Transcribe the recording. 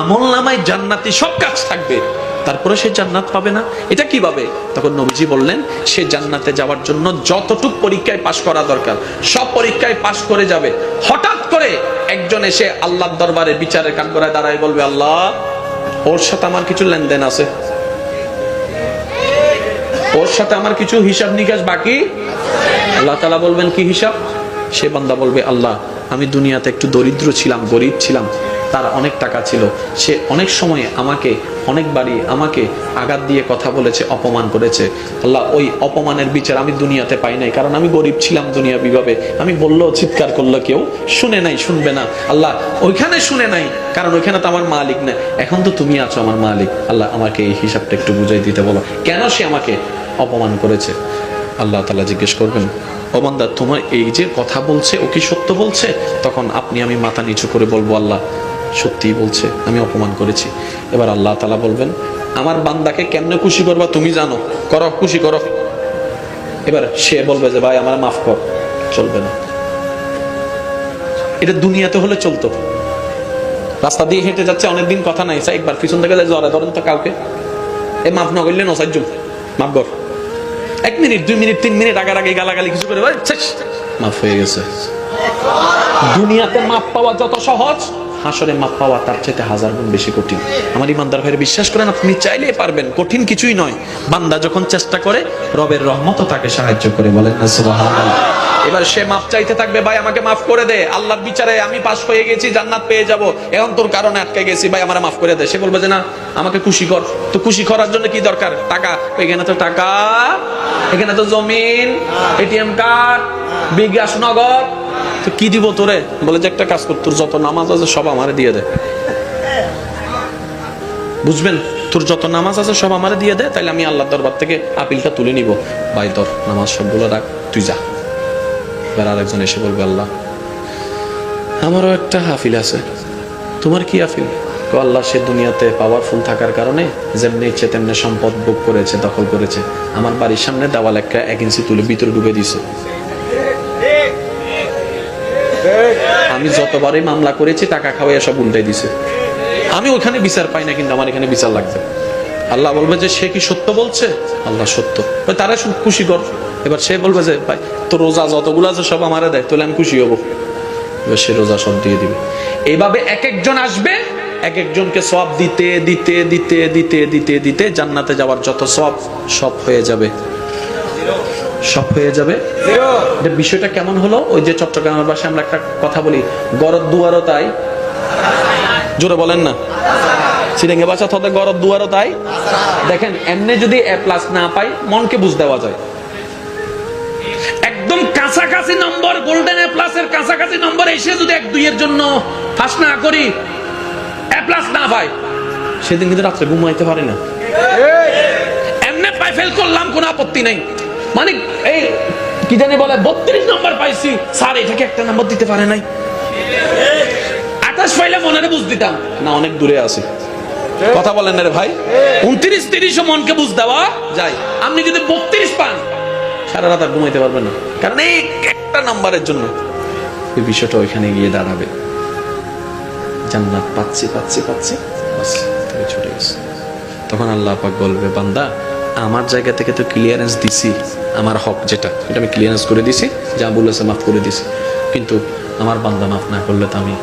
আমলনামায় জান্নাতি সব কাজ থাকবে, তারপরে সে জান্নাত পাবে না, এটা কিভাবে? তখন নবীজি বললেন, সে জান্নাতে যাওয়ার জন্য যতটুক পরীক্ষায় পাশ করা দরকার সব পরীক্ষায় পাশ করে যাবে। হঠাৎ করে একজন এসে আল্লাহর দরবারে বিচারের কাঠগড়ায় দাঁড়ায় বলবে, আল্লাহ, ওর সাথে আমার কিছু লেনদেন আছে, ওর সাথে আমার কিছু হিসাব নিকাশ বাকি। আল্লাহ তাআলা বলবেন, কি হিসাব? সে বান্দা বলবে, আল্লাহ, আমি দুনিয়াতে একটু দরিদ্র ছিলাম, গরিব ছিলাম, তার অনেক টাকা ছিল, সে অনেক সময় আমাকে অনেকবারই আমাকে আঘাত দিয়ে কথা বলেছে, অপমান করেছে। আল্লাহ, ওই অপমানের বিচার আমি দুনিয়াতে পাই নাই, কারণ আমি গরিব ছিলাম দুনিয়াবিভাবে। আমি বললেও, চিৎকার করলো কেউ শুনে নাই, শুনবে না। আল্লাহ, ওইখানে শুনে নাই, কারণ ওইখানে তো আমার মালিক না। এখন তো তুমি আছো আমার মালিক। আল্লাহ, আমাকে এই হিসাবটা একটু বুঝাই দিতে বলো, কেন সে আমাকে অপমান করেছে। আল্লাহ তাআলা জিজ্ঞেস করবেন, ও বান্দা, তোমার এই যে কথা বলছে, ও কি সত্য বলছে? তখন আমি মাথা নিচু করে বলবো, আল্লাহ, সত্যিই বলছে, আমি অপমান করেছি। এবার আল্লাহ তাআলা বলবেন, আমার বান্দাকে কেমনে খুশি করবা তুমি জানো, করো, খুশি করো। এবার সে বলবে যে, ভাই, আমার মাফ কর। চলবে না। এটা দুনিয়াতে হলে চলতো। রাস্তা দিয়ে হেঁটে যাচ্ছে, অনেকদিন কথা নাই, একবার পিছন থেকে জড়ায় ধরেন তো কাউকে, এ মাফ না করলে নসাইজ, মাফ কর। 1 মিনিট, 2 মিনিট, 3 মিনিট আগারাগি গালাগালি কিছু করে মাফ হয়ে গেছে। দুনিয়াতে মাপ পাওয়া যত সহজ, হাসরে মাপ পাওয়া তার চাইতে 1000 গুণ বেশি কঠিন। আমার ইমানদার ভাইরা, বিশ্বাস করেন, আপনি চাইলেই পারবেন, কঠিন কিছুই নয়। বান্দা যখন চেষ্টা করে, রবের রহমতও তাকে সাহায্য করে। বলেন না সুবহানাল্লাহ। এবার সে মাফ চাইতে থাকবে, ভাই, আমাকে মাফ করে দে, আল্লাহর বিচারে আমি পাস হয়ে গেছি, জান্নাত পেয়ে যাব, এখন তোর কারণে আটকে গেছি, ভাই, আমারে মাফ করে দে। সে বলবে যে, না, আমাকে খুশি কর। তো খুশি করার জন্য কি দরকার? টাকা। এখানে তো টাকা, এখানে তো জমিন, এটিএম কার্ড, বিকাশ, নগদ, তো কি দিব তোরে? বলে যে, একটা কাজ কর, তোর যত নামাজ আছে সব আমারে দিয়ে দে। বুঝবেন, তোর যত নামাজ আছে সব আমারে দিয়ে দে, তাইলে আমি আল্লাহর দরবার থেকে আপিলটা তুলে নিব। ভাই, তোর নামাজ সবগুলো রাখ, তুই যা। এবার আরেকজন এসে বলবে, আল্লাহ, আমারও একটা হাফিল আছে। তোমার কি হাফিল? আল্লাহ, সে দুনিয়াতে পাওয়ারফুল থাকার কারণে যেমনি ইচ্ছে তেমনি সম্পদ ভোগ করেছে, দখল করেছে। আমার বাড়ির সামনে দেওয়াল একটা 1 ইঞ্চি তুলে ভিতরে ডুবে দিছে। আমি যতবারই মামলা করেছি, টাকা খাওয়াই সব উল্টাই দিছে। আমি ওখানে বিচার পাই না, কিন্তু আমার এখানে বিচার লাগবে। আল্লাহ বলবে যে, সে কি সত্য বলছে? আল্লাহ, সত্য। তারা খুশি কর। এবার সে বলবে যে, ভাই, তোর রোজা যতগুলো আছে সব আমারে দেয়, তাহলে আমি খুশি হবো। এবার সে রোজা সব দিয়ে দিবে। এইভাবে এক একজন আসবে, এক একজনকে সওয়াব দিতে দিতে দিতে দিতে দিতে দিতে জান্নাতে যাওয়ার যত সওয়াব সব হয়ে যাবে, সব হয়ে যাবে। বিষয়টা কেমন হলো? ওই যে চট্টগ্রামের ভাষায় আমরা একটা কথা বলি, গরদ দুয়ারও তাই। জোরে বলেন না। সিলেঙ্গে ভাষা তাদের গরদ দুয়ারও তাই। দেখেন, এমনি যদি A+ না পাই, মনকে বুঝ দেওয়া যায়। একদম কাছাকাছি নম্বর, গোল্ডেন A+ এর কাছাকাছি নম্বর এসে যদি 1-2 এর জন্য পাস না করি, A+ না পাই, সেদিন কিন্তু রাত্রে ঘুমাইতে পারি না। এমনি পাই ফেল করলাম, কোনো আপত্তি নাই, মানে এই কি জানি বলে 32 নম্বর পাইছি, স্যার এটাকে একটা নম্বর দিতে পারে নাই। 28 পাইলে মনের বুঝ দিতাম না, অনেক দূরে আছে। কথা বলেন না রে ভাই। 29-30 মনকে বুঝ দেওয়া যায়। আপনি যদি 32 পান, সারা রাত আর ঘুমাইতে পারবেন না, কারণ এই একটা নাম্বারের জন্য এই বিষয়টা ওইখানে গিয়ে দাঁড়াবে। জান্নাত পাচ্ছি পাচ্ছি পাচ্ছি, বাস থেকে ছুটে গেছে। তখন আল্লাহ পাক বলবে, বান্দা, আমার জায়গা থেকে তো ক্লিয়ারেন্স দিছি, আমার হক যেটা, এটা আমি ক্লিয়ারেন্স করে দিছি, যা বলেছে মাফ করে দিছি, কিন্তু আমার বান্দা মাফ না করলে তো আমি